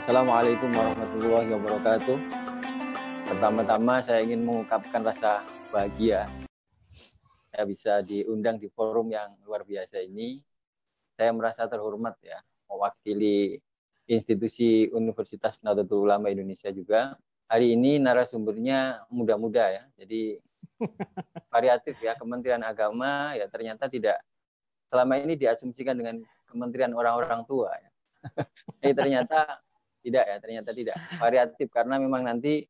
Assalamualaikum warahmatullahi wabarakatuh. Pertama-tama saya ingin mengungkapkan rasa bahagia saya bisa diundang di forum yang luar biasa ini. Saya merasa terhormat ya, mewakili institusi Universitas Nahdlatul Ulama Indonesia juga. Hari ini narasumbernya muda-muda ya, jadi variatif ya. Kementerian Agama ya ternyata tidak selama ini diasumsikan dengan kementerian orang-orang tua ya. Ternyata ternyata tidak variatif karena memang nanti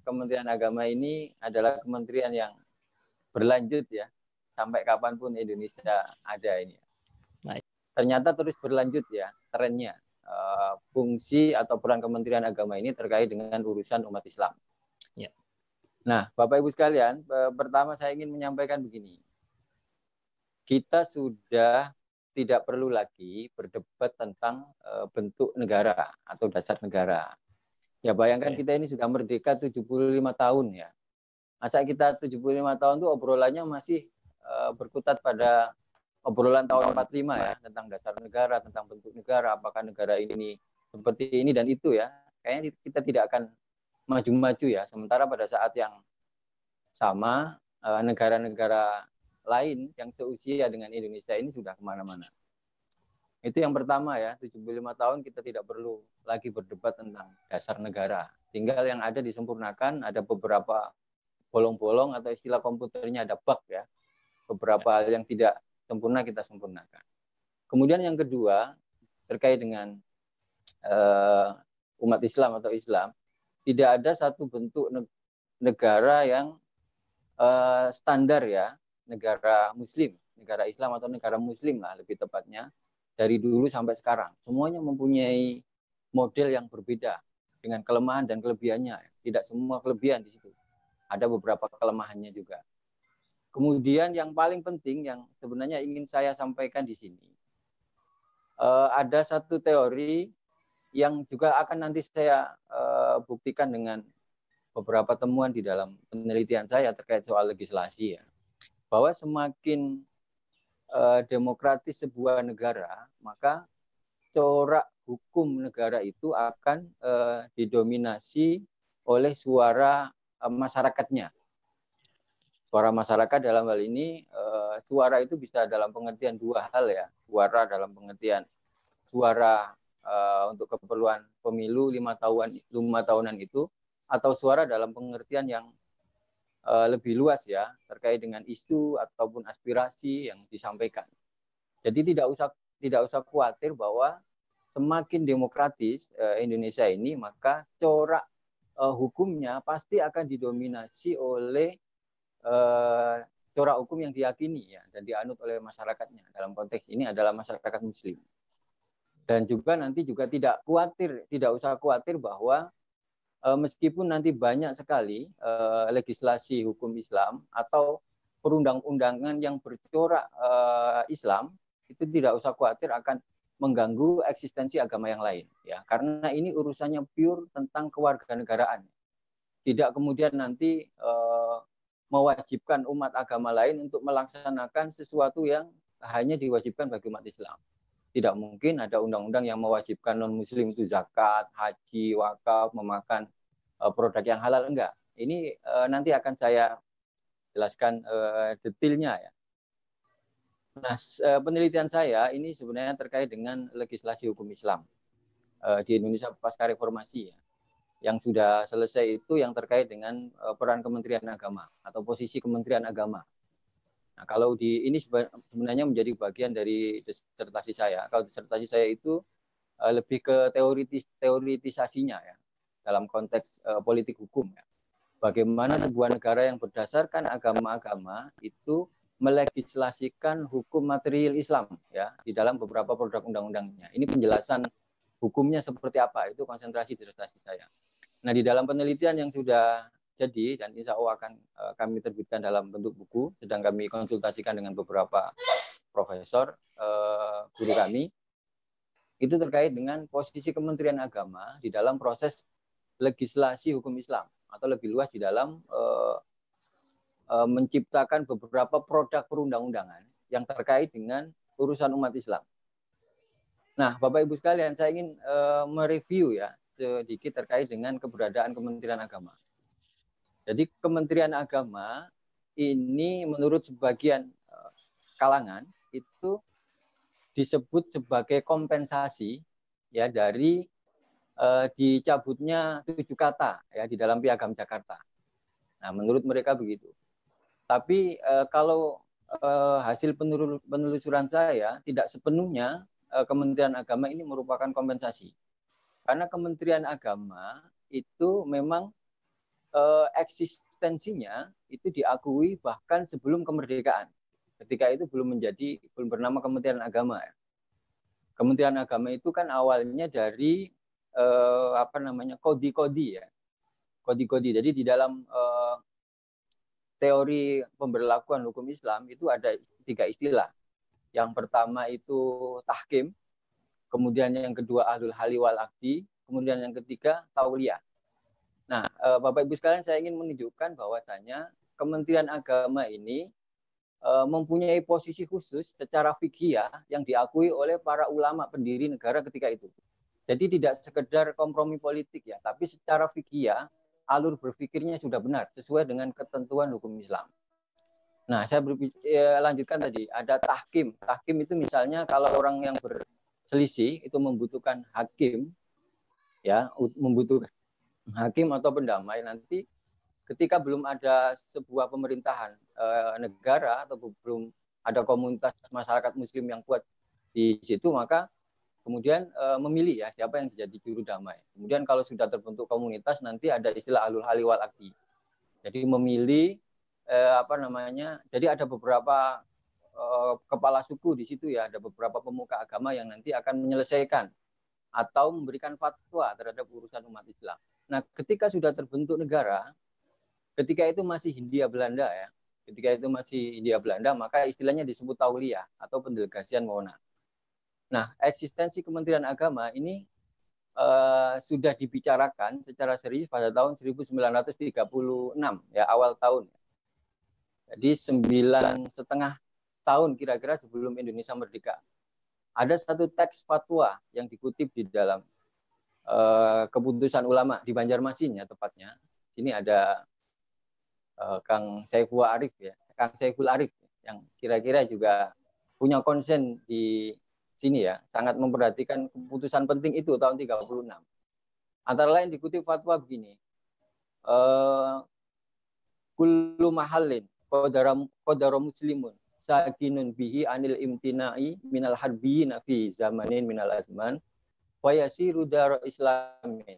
Kementerian Agama ini adalah kementerian yang berlanjut ya sampai kapanpun Indonesia ada ini. Ternyata terus berlanjut ya trennya fungsi atau peran Kementerian Agama ini terkait dengan urusan umat Islam. Ya. Nah, Bapak Ibu sekalian, pertama saya ingin menyampaikan begini. Kita sudah tidak perlu lagi berdebat tentang bentuk negara atau dasar negara. Ya bayangkan kita ini sudah merdeka 75 tahun ya. Masa kita 75 tahun itu obrolannya masih berkutat pada obrolan tahun 45 ya, tentang dasar negara, tentang bentuk negara, apakah negara ini seperti ini dan itu ya. Kayaknya kita tidak akan maju-maju ya. Sementara pada saat yang sama, negara-negara lain yang seusia dengan Indonesia ini sudah kemana-mana. Itu yang pertama ya, 75 tahun kita tidak perlu lagi berdebat tentang dasar negara. Tinggal yang ada disempurnakan, ada beberapa bolong-bolong atau istilah komputernya ada bug ya. Beberapa hal yang tidak sempurna kita sempurnakan. Kemudian yang kedua, terkait dengan umat Islam atau Islam, tidak ada satu bentuk negara yang standar ya, negara Muslim, negara Islam atau negara Muslim lah lebih tepatnya, dari dulu sampai sekarang. Semuanya mempunyai model yang berbeda dengan kelemahan dan kelebihannya. Tidak semua kelebihan di situ. Ada beberapa kelemahannya juga. Kemudian yang paling penting yang sebenarnya ingin saya sampaikan di sini, ada satu teori yang juga akan nanti saya buktikan dengan beberapa temuan di dalam penelitian saya terkait soal legislasi ya, bahwa semakin demokratis sebuah negara, maka corak hukum negara itu akan didominasi oleh suara masyarakatnya. Suara masyarakat dalam hal ini, suara itu bisa dalam pengertian dua hal ya. Suara dalam pengertian suara untuk keperluan pemilu 5 tahunan itu, atau suara dalam pengertian yang lebih luas ya, terkait dengan isu ataupun aspirasi yang disampaikan. Jadi tidak usah khawatir bahwa semakin demokratis Indonesia ini, maka corak hukumnya pasti akan didominasi oleh corak hukum yang diyakini ya dan dianut oleh masyarakatnya. Dalam konteks ini adalah masyarakat Muslim. Dan juga nanti juga tidak usah khawatir bahwa meskipun nanti banyak sekali legislasi hukum Islam atau perundang-undangan yang bercorak Islam, itu tidak usah khawatir akan mengganggu eksistensi agama yang lain ya, karena ini urusannya pure tentang kewarganegaraan. Tidak kemudian nanti mewajibkan umat agama lain untuk melaksanakan sesuatu yang hanya diwajibkan bagi umat Islam. Tidak mungkin ada undang-undang yang mewajibkan non-muslim itu zakat, haji, wakaf, memakan produk yang halal. Enggak. Ini nanti akan saya jelaskan detailnya ya. Nah, penelitian saya ini sebenarnya terkait dengan legislasi hukum Islam di Indonesia pasca reformasi ya. Yang sudah selesai itu yang terkait dengan peran Kementerian Agama atau posisi Kementerian Agama. Nah, kalau ini sebenarnya menjadi bagian dari disertasi saya. Kalau disertasi saya itu lebih ke teoritisasinya ya, dalam konteks politik hukum ya. Bagaimana sebuah negara yang berdasarkan agama-agama itu melegislasikan hukum material Islam ya di dalam beberapa produk undang-undangnya. Ini penjelasan hukumnya seperti apa, itu konsentrasi disertasi saya. Nah, di dalam penelitian yang sudah jadi dan insya Allah akan kami terbitkan dalam bentuk buku, sedang kami konsultasikan dengan beberapa profesor, guru kami, itu terkait dengan posisi Kementerian Agama di dalam proses legislasi hukum Islam, atau lebih luas di dalam menciptakan beberapa produk perundang-undangan yang terkait dengan urusan umat Islam. Nah, Bapak Ibu sekalian, saya ingin mereview ya sedikit terkait dengan keberadaan Kementerian Agama. Jadi Kementerian Agama ini menurut sebagian kalangan itu disebut sebagai kompensasi ya dari dicabutnya 7 kata ya di dalam Piagam Jakarta. Nah, menurut mereka begitu. Tapi kalau hasil penelusuran saya tidak sepenuhnya Kementerian Agama ini merupakan kompensasi. Karena Kementerian Agama itu memang eksistensinya itu diakui bahkan sebelum kemerdekaan. Ketika itu belum bernama Kementerian Agama. Kementerian Agama itu kan awalnya dari kodi-kodi ya. Kodi-kodi. Jadi di dalam teori pemberlakuan hukum Islam itu ada 3 istilah. Yang pertama itu tahkim, kemudian yang kedua ahlul hali wal aqdi, kemudian yang ketiga tauliyah. Nah, Bapak Ibu sekalian, saya ingin menunjukkan bahwasanya Kementerian Agama ini mempunyai posisi khusus secara fikih yang diakui oleh para ulama pendiri negara ketika itu. Jadi tidak sekedar kompromi politik ya, tapi secara fikih alur berpikirnya sudah benar sesuai dengan ketentuan hukum Islam. Nah, saya lanjutkan tadi, ada tahkim. Tahkim itu misalnya kalau orang yang berselisih itu membutuhkan hakim, ya, membutuhkan hakim atau pendamai. Nanti ketika belum ada sebuah pemerintahan negara atau belum ada komunitas masyarakat Muslim yang kuat di situ, maka kemudian memilih ya siapa yang jadi juru damai. Kemudian kalau sudah terbentuk komunitas, nanti ada istilah ahlul hali wal aqdi. Jadi memilih jadi ada beberapa kepala suku di situ ya, ada beberapa pemuka agama yang nanti akan menyelesaikan atau memberikan fatwa terhadap urusan umat Islam. Nah, ketika sudah terbentuk negara, ketika itu masih Hindia Belanda ya, maka istilahnya disebut tauliyah atau pendelegasian wewenang. Nah, eksistensi Kementerian Agama ini sudah dibicarakan secara serius pada tahun 1936 ya, awal tahun. Jadi 9,5 tahun kira-kira sebelum Indonesia merdeka. Ada satu teks fatwa yang dikutip di dalam keputusan ulama di Banjarmasin ya tepatnya. Sini ada Kang Saiful Arif ya, Kang Saiful Arif yang kira-kira juga punya konsen di sini ya, sangat memperhatikan keputusan penting itu tahun 36. Antara lain dikutip fatwa begini. Kullu mahallin qadara muslimun sakinun bihi anil imtina'i minal harbiyina fi zamanin minal azman wa yasiru dar islamin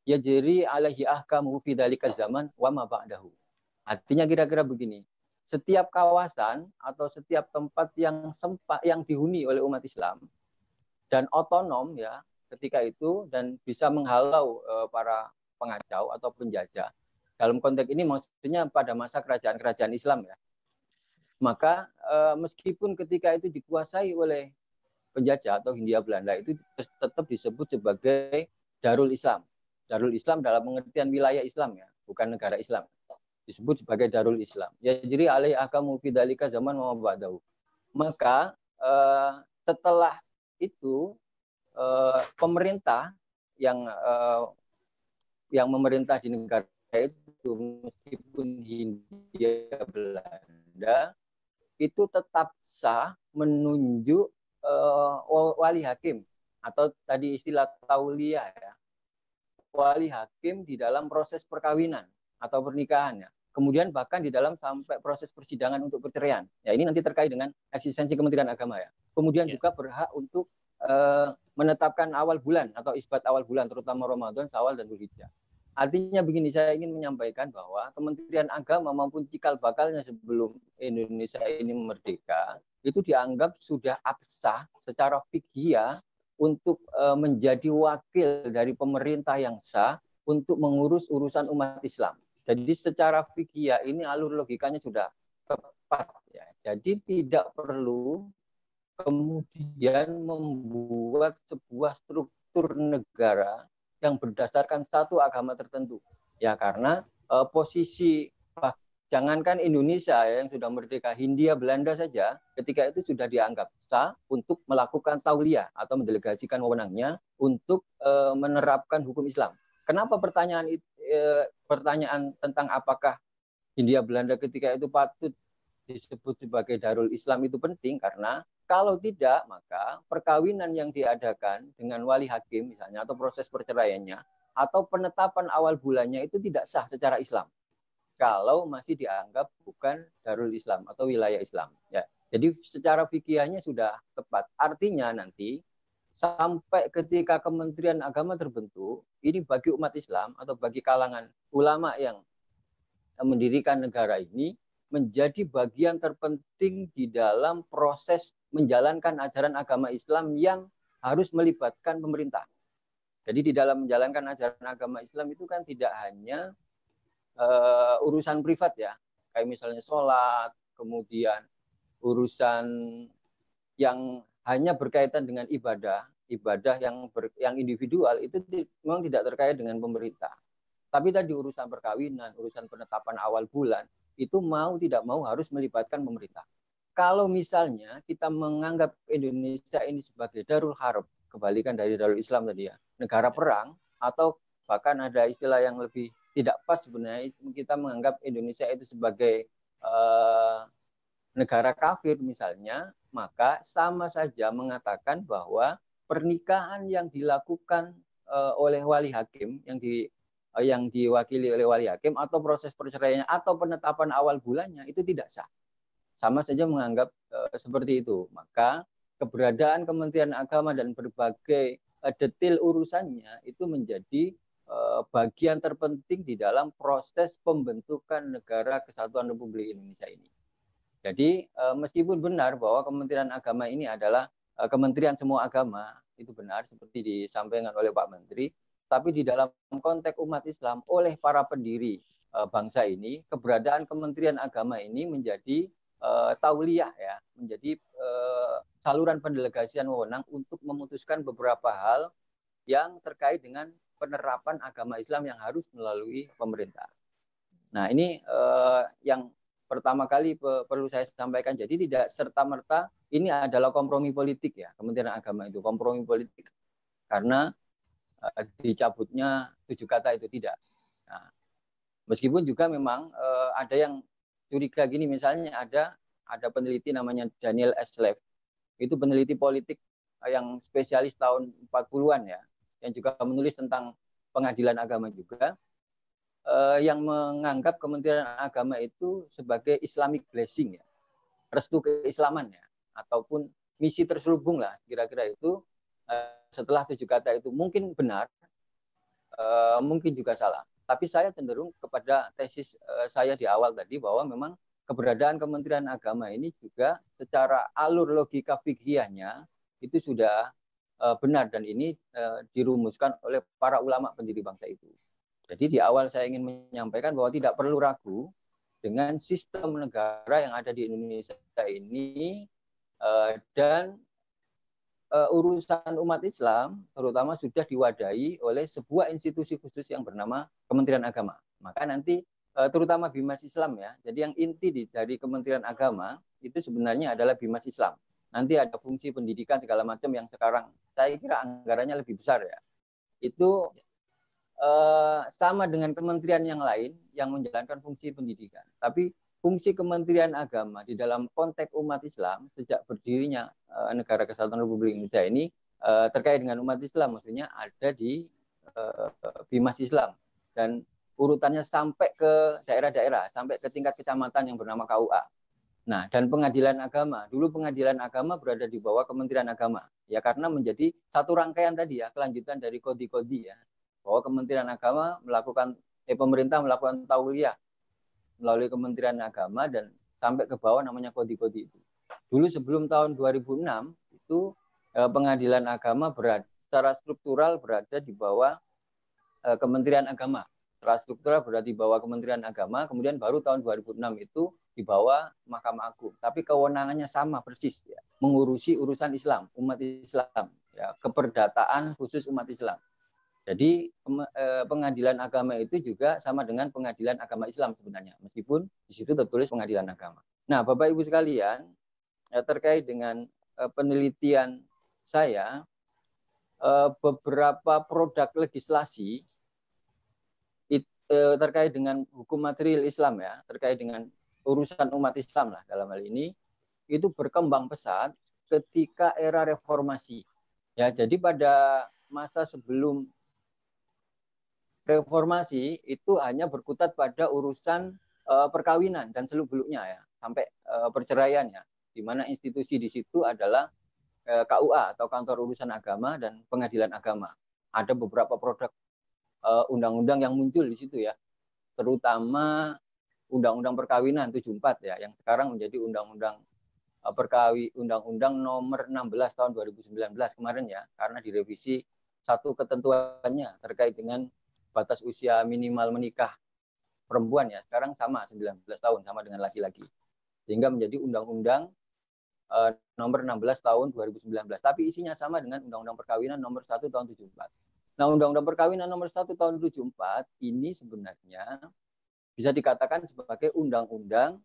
yajri alaihi ahkamu fi dzalika zaman wa ma ba'dahu. Artinya kira-kira begini. Setiap kawasan atau setiap tempat yang dihuni oleh umat Islam dan otonom ya ketika itu dan bisa menghalau para pengacau atau penjajah. Dalam konteks ini maksudnya pada masa kerajaan-kerajaan Islam ya. Maka meskipun ketika itu dikuasai oleh penjajah atau Hindia Belanda, itu tetap disebut sebagai Darul Islam. Darul Islam dalam pengertian wilayah Islam ya, bukan negara Islam. Disebut sebagai Darul Islam. Ya jadi alai akamu fi dzalika zaman wa ba'dahu. Maka setelah itu pemerintah yang memerintah di negara itu meskipun Hindia Belanda itu tetap sah menunjuk wali hakim atau tadi istilah tauliyah ya, wali hakim di dalam proses perkawinan atau pernikahannya. Kemudian bahkan di dalam sampai proses persidangan untuk perceraian. Ya ini nanti terkait dengan eksistensi Kementerian Agama ya. Kemudian juga berhak untuk menetapkan awal bulan atau isbat awal bulan terutama Ramadan, Syawal dan Dzulhijjah. Artinya begini, saya ingin menyampaikan bahwa Kementerian Agama maupun cikal bakalnya sebelum Indonesia ini merdeka itu dianggap sudah absah secara fikih untuk menjadi wakil dari pemerintah yang sah untuk mengurus urusan umat Islam. Jadi secara fikih ini alur logikanya sudah tepat ya. Jadi tidak perlu kemudian membuat sebuah struktur negara yang berdasarkan satu agama tertentu. Ya karena posisi Jangankan Indonesia ya, yang sudah merdeka, Hindia Belanda saja ketika itu sudah dianggap sah untuk melakukan tauliyah atau mendelegasikan wewenangnya untuk menerapkan hukum Islam. Kenapa pertanyaan tentang apakah Hindia Belanda ketika itu patut disebut sebagai Darul Islam itu penting? Karena kalau tidak, maka perkawinan yang diadakan dengan wali hakim misalnya atau proses perceraiannya atau penetapan awal bulannya itu tidak sah secara Islam kalau masih dianggap bukan Darul Islam atau wilayah Islam. Ya, jadi secara fikihnya sudah tepat. Artinya nanti sampai ketika Kementerian Agama terbentuk, ini bagi umat Islam atau bagi kalangan ulama yang mendirikan negara ini menjadi bagian terpenting di dalam proses menjalankan ajaran agama Islam yang harus melibatkan pemerintah. Jadi di dalam menjalankan ajaran agama Islam itu kan tidak hanya urusan privat ya, kayak misalnya sholat, kemudian urusan yang hanya berkaitan dengan ibadah yang individual itu memang tidak terkait dengan pemerintah. Tapi tadi urusan perkawinan, urusan penetapan awal bulan itu mau tidak mau harus melibatkan pemerintah. Kalau misalnya kita menganggap Indonesia ini sebagai Darul Harb, kebalikan dari Darul Islam tadi ya, negara perang, atau bahkan ada istilah yang lebih tidak pas sebenarnya, kita menganggap Indonesia itu sebagai negara kafir misalnya, maka sama saja mengatakan bahwa pernikahan yang dilakukan oleh wali hakim yang diwakili oleh wali hakim atau proses perceraiannya atau penetapan awal bulannya itu tidak sah. Sama saja menganggap seperti itu. Maka keberadaan Kementerian Agama dan berbagai detail urusannya itu menjadi bagian terpenting di dalam proses pembentukan negara Kesatuan Republik Indonesia ini. Jadi meskipun benar bahwa Kementerian Agama ini adalah kementerian semua agama, itu benar seperti disampaikan oleh Pak Menteri, tapi di dalam konteks umat Islam oleh para pendiri bangsa ini, keberadaan Kementerian Agama ini menjadi tauliyah ya, menjadi saluran pendelegasian wewenang untuk memutuskan beberapa hal yang terkait dengan penerapan agama Islam yang harus melalui pemerintah. Nah, ini yang pertama kali perlu saya sampaikan. Jadi tidak serta-merta ini adalah kompromi politik ya, Kementerian Agama itu kompromi politik karena dicabutnya 7 kata itu tidak. Nah, meskipun juga memang ada yang curiga gini, misalnya ada peneliti namanya Daniel Eslev, itu peneliti politik yang spesialis tahun 40-an ya, yang juga menulis tentang pengadilan agama juga, yang menganggap Kementerian Agama itu sebagai Islamic blessing ya, restu keislaman ya, ataupun misi terselubung lah kira-kira itu. Setelah 7 kata itu mungkin benar, mungkin juga salah. Tapi saya cenderung kepada tesis saya di awal tadi bahwa memang keberadaan Kementerian Agama ini juga secara alur logika fikihnya itu sudah benar dan ini dirumuskan oleh para ulama pendiri bangsa itu. Jadi di awal saya ingin menyampaikan bahwa tidak perlu ragu dengan sistem negara yang ada di Indonesia ini dan urusan umat Islam terutama sudah diwadahi oleh sebuah institusi khusus yang bernama Kementerian Agama. Maka nanti terutama Bimas Islam ya. Jadi yang inti dari Kementerian Agama itu sebenarnya adalah Bimas Islam. Nanti ada fungsi pendidikan segala macam yang sekarang saya kira anggarannya lebih besar ya. Itu sama dengan kementerian yang lain yang menjalankan fungsi pendidikan. Tapi fungsi Kementerian Agama di dalam konteks umat Islam sejak berdirinya Negara Kesatuan Republik Indonesia ini terkait dengan umat Islam, maksudnya ada di Bimas Islam dan urutannya sampai ke daerah-daerah, sampai ke tingkat kecamatan yang bernama KUA. Nah, dan pengadilan agama, dulu pengadilan agama berada di bawah Kementerian Agama, ya karena menjadi satu rangkaian tadi ya, kelanjutan dari kodi-kodi ya, bahwa Kementerian Agama pemerintah melakukan tauliyah melalui Kementerian Agama dan sampai ke bawah namanya kodi-kodi itu. Dulu sebelum tahun 2006 itu pengadilan agama secara struktural berada di bawah Kementerian Agama. Secara struktural berada di bawah Kementerian Agama, kemudian baru tahun 2006 itu di bawah Mahkamah Agung. Tapi kewenangannya sama persis ya, mengurusi urusan Islam, umat Islam, ya, keperdataan khusus umat Islam. Jadi pengadilan agama itu juga sama dengan pengadilan agama Islam sebenarnya, meskipun di situ tertulis pengadilan agama. Nah, Bapak Ibu sekalian, terkait dengan penelitian saya, beberapa produk legislasi terkait dengan hukum material Islam ya, terkait dengan urusan umat Islam lah dalam hal ini, itu berkembang pesat ketika era reformasi. Ya, jadi pada masa sebelum reformasi itu hanya berkutat pada urusan perkawinan dan seluk-beluknya ya, sampai perceraian ya, di mana institusi di situ adalah KUA atau Kantor Urusan Agama dan Pengadilan Agama. Ada beberapa produk undang-undang yang muncul di situ ya, terutama Undang-Undang Perkawinan 74 ya, yang sekarang menjadi Undang-Undang Nomor 16 tahun 2019 kemarin ya, karena direvisi satu ketentuannya terkait dengan batas usia minimal menikah perempuan ya, sekarang sama 19 tahun sama dengan laki-laki, sehingga menjadi Undang-Undang nomor 16 tahun 2019. Tapi isinya sama dengan Undang-Undang Perkawinan nomor 1 tahun 74. Nah, Undang-Undang Perkawinan nomor 1 tahun 74 ini sebenarnya bisa dikatakan sebagai undang-undang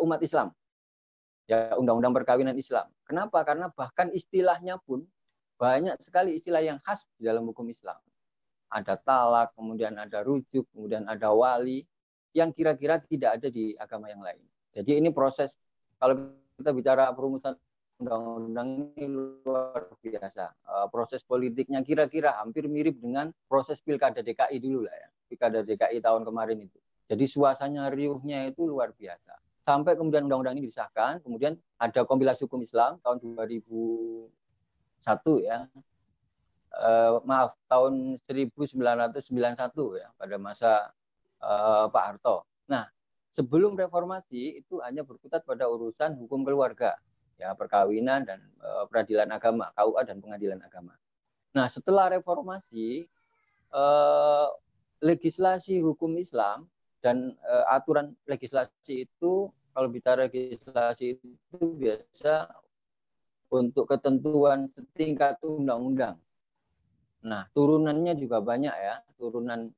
umat Islam. Ya, Undang-Undang Perkawinan Islam. Kenapa? Karena bahkan istilahnya pun banyak sekali istilah yang khas di dalam hukum Islam. Ada talak, kemudian ada rujuk, kemudian ada wali, yang kira-kira tidak ada di agama yang lain. Jadi ini proses, kalau kita bicara perumusan undang-undang ini luar biasa. Proses politiknya kira-kira hampir mirip dengan proses Pilkada DKI dulu lah ya. Pilkada DKI tahun kemarin itu. Jadi suasananya riuhnya itu luar biasa. Sampai kemudian undang-undang ini disahkan, kemudian ada kompilasi hukum Islam tahun 2001 ya. Tahun 1991 ya, pada masa Pak Harto. Nah, sebelum reformasi itu hanya berkutat pada urusan hukum keluarga, ya, perkawinan dan peradilan agama, KUA dan pengadilan agama. Nah, setelah reformasi, legislasi hukum Islam dan aturan legislasi itu, kalau bicara legislasi itu biasa untuk ketentuan setingkat undang-undang. Nah, turunannya juga banyak ya, turunan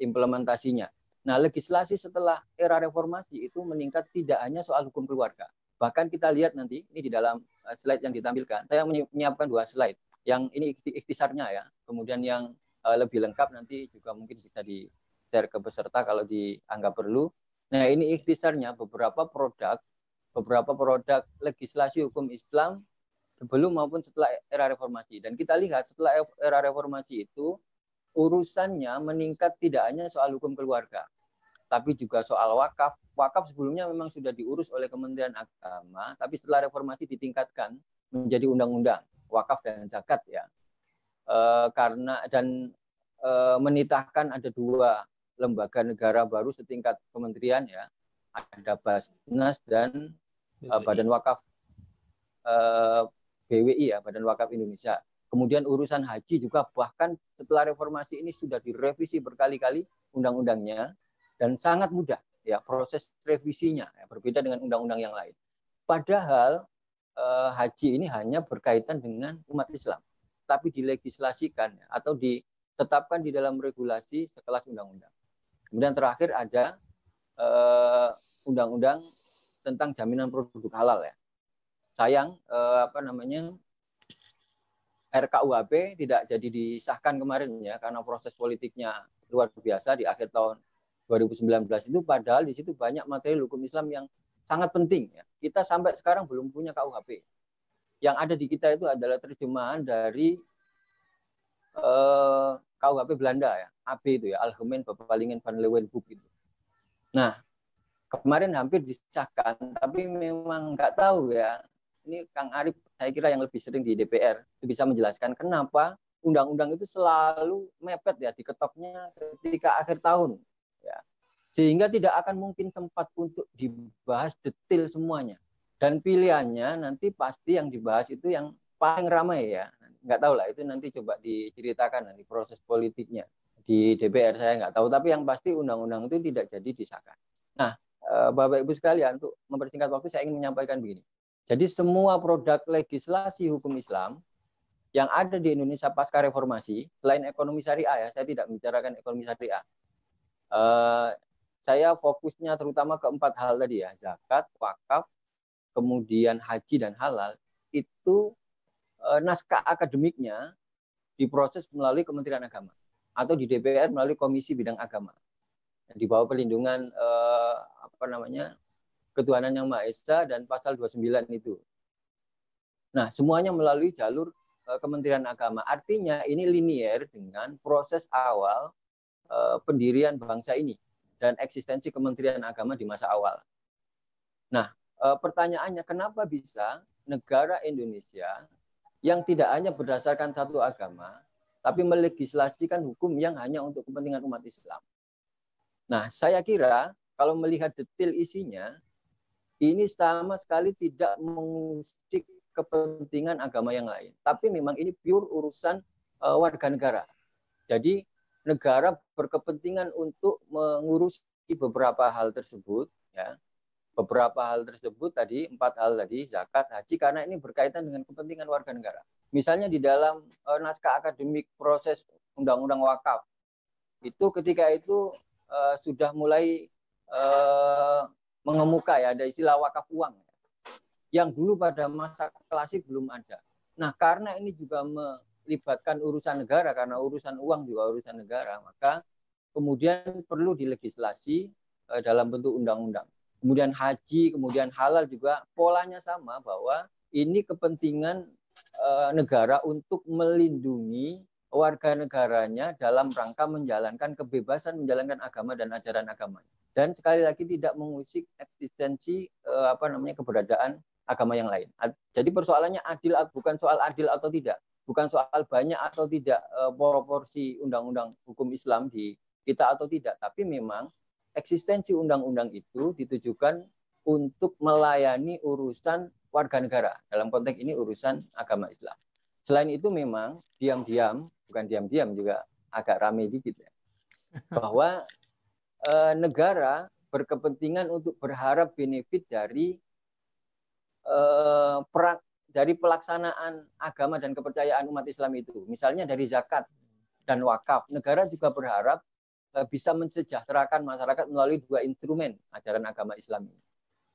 implementasinya. Nah, legislasi setelah era reformasi itu meningkat tidak hanya soal hukum keluarga. Bahkan kita lihat nanti, ini di dalam slide yang ditampilkan, saya menyiapkan 2 slide. Yang ini ikhtisarnya ya, kemudian yang lebih lengkap nanti juga mungkin bisa di-share ke peserta kalau dianggap perlu. Nah, ini ikhtisarnya beberapa produk legislasi hukum Islam sebelum maupun setelah era reformasi. Dan kita lihat setelah era reformasi itu urusannya meningkat tidak hanya soal hukum keluarga, tapi juga soal wakaf. Wakaf sebelumnya memang sudah diurus oleh Kementerian Agama, tapi setelah reformasi ditingkatkan menjadi undang-undang wakaf dan zakat ya. Karena dan menitahkan ada 2 lembaga negara baru setingkat kementerian ya. Ada Basnas dan Badan Wakaf BWI ya, Badan Wakaf Indonesia. Kemudian urusan haji juga bahkan setelah reformasi ini sudah direvisi berkali-kali undang-undangnya dan sangat mudah ya proses revisinya ya, berbeda dengan undang-undang yang lain. Padahal haji ini hanya berkaitan dengan umat Islam, tapi dilegislasikan ya, atau ditetapkan di dalam regulasi sekelas undang-undang. Kemudian terakhir ada undang-undang tentang jaminan produk halal ya. Sayang RKUHP tidak jadi disahkan kemarin ya, karena proses politiknya luar biasa di akhir tahun 2019 itu, padahal di situ banyak materi hukum Islam yang sangat penting ya. Kita sampai sekarang belum punya KUHP. Yang ada di kita itu adalah terjemahan dari KUHP Belanda ya, AB itu ya, Algemeen Bepalingen van Leeuwenhoek itu. Nah, kemarin hampir disahkan, tapi memang nggak tahu ya. Ini Kang Arief saya kira yang lebih sering di DPR itu bisa menjelaskan kenapa undang-undang itu selalu mepet ya, diketoknya ketika akhir tahun ya, sehingga tidak akan mungkin tempat untuk dibahas detail semuanya, dan pilihannya nanti pasti yang dibahas itu yang paling ramai ya. Nggak tahu lah, itu nanti coba diceritakan nanti proses politiknya di DPR, saya nggak tahu, tapi yang pasti undang-undang itu tidak jadi disahkan. Nah, Bapak Ibu sekalian, untuk mempersingkat waktu saya ingin menyampaikan begini. Jadi semua produk legislasi hukum Islam yang ada di Indonesia pasca reformasi, selain ekonomi syariah ya, saya tidak membicarakan ekonomi syariah. Saya fokusnya terutama ke 4 hal tadi ya, zakat, wakaf, kemudian haji dan halal. Itu naskah akademiknya diproses melalui Kementerian Agama atau di DPR melalui Komisi Bidang Agama. Di bawah pelindungan Ketuhanan Yang Maha Esa dan pasal 29 itu. Nah, semuanya melalui jalur Kementerian Agama. Artinya ini linier dengan proses awal pendirian bangsa ini dan eksistensi Kementerian Agama di masa awal. Nah, pertanyaannya kenapa bisa negara Indonesia yang tidak hanya berdasarkan satu agama, tapi melegislasikan hukum yang hanya untuk kepentingan umat Islam. Nah, saya kira kalau melihat detail isinya, ini sama sekali tidak mengusik kepentingan agama yang lain. Tapi memang ini pure urusan warga negara. Jadi negara berkepentingan untuk mengurusi beberapa hal tersebut, ya. Beberapa hal tersebut tadi, 4 hal tadi, zakat, haji, karena ini berkaitan dengan kepentingan warga negara. Misalnya di dalam naskah akademik proses Undang-Undang Wakaf, itu ketika itu sudah mulai mengemuka ya, ada istilah wakaf uang yang dulu pada masa klasik belum ada. Nah, karena ini juga melibatkan urusan negara, karena urusan uang juga urusan negara, maka kemudian perlu dilegislasi dalam bentuk undang-undang. Kemudian haji, kemudian halal juga polanya sama, bahwa ini kepentingan negara untuk melindungi warga negaranya dalam rangka menjalankan kebebasan menjalankan agama dan ajaran agama. Dan sekali lagi tidak mengusik eksistensi keberadaan agama yang lain. Jadi persoalannya bukan soal adil atau tidak, bukan soal banyak atau tidak proporsi undang-undang hukum Islam di kita atau tidak, tapi memang eksistensi undang-undang itu ditujukan untuk melayani urusan warga negara. Dalam konteks ini urusan agama Islam. Selain itu memang bukan diam-diam juga agak ramai dikit ya, bahwa negara berkepentingan untuk berharap benefit dari pelaksanaan agama dan kepercayaan umat Islam itu. Misalnya dari zakat dan wakaf, negara juga berharap bisa mensejahterakan masyarakat melalui 2 instrumen ajaran agama Islam ini.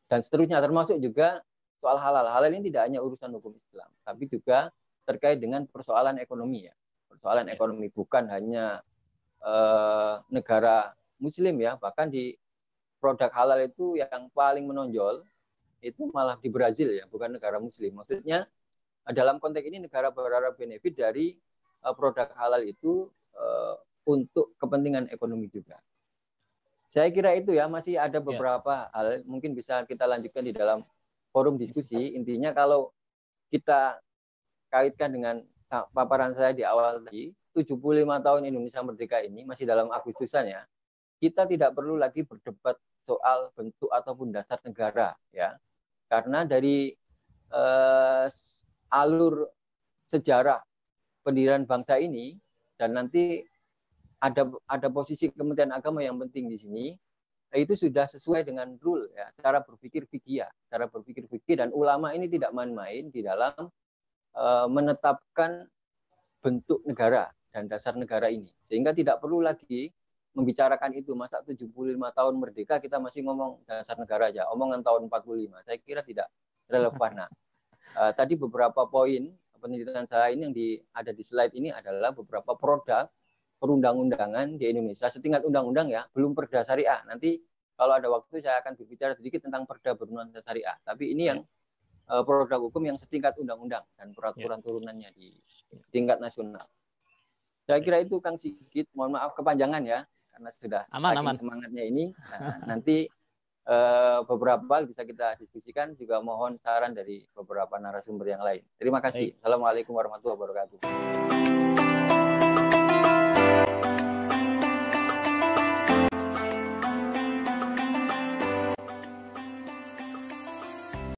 Dan seterusnya, termasuk juga soal halal. Halal ini tidak hanya urusan hukum Islam, tapi juga terkait dengan persoalan ekonomi ya. Persoalan ekonomi bukan hanya negara Muslim ya, bahkan di produk halal itu yang paling menonjol itu malah di Brazil ya, bukan negara Muslim. Maksudnya dalam konteks ini negara berharap benefit dari produk halal itu untuk kepentingan ekonomi juga. Saya kira itu ya, masih ada beberapa hal mungkin bisa kita lanjutkan di dalam forum diskusi. Intinya kalau kita kaitkan dengan paparan saya di awal tadi, 75 tahun Indonesia merdeka ini masih dalam Agustusan ya. Kita tidak perlu lagi berdebat soal bentuk ataupun dasar negara ya. Karena dari alur sejarah pendirian bangsa ini dan nanti ada posisi Kementerian Agama yang penting di sini, itu sudah sesuai dengan rule ya, cara berpikir fikih dan ulama ini tidak main-main di dalam menetapkan bentuk negara dan dasar negara ini. Sehingga tidak perlu lagi membicarakan itu, masa 75 tahun merdeka kita masih ngomong dasar negara aja, omongan tahun 45. Saya kira tidak relevan. Nah, tadi beberapa poin penelitian saya ini yang ada di slide ini adalah beberapa produk perundang-undangan di Indonesia setingkat undang-undang ya, belum perda syariah. Nanti kalau ada waktu saya akan berbicara sedikit tentang perda bernuansa syariah. Tapi ini yang produk hukum yang setingkat undang-undang dan peraturan turunannya di tingkat nasional. Saya kira itu Kang Sigit, mohon maaf kepanjangan ya, karena sudah saking semangatnya ini. Nah, nanti beberapa hal bisa kita diskusikan, juga mohon saran dari beberapa narasumber yang lain. Terima kasih. Assalamualaikum warahmatullahi wabarakatuh.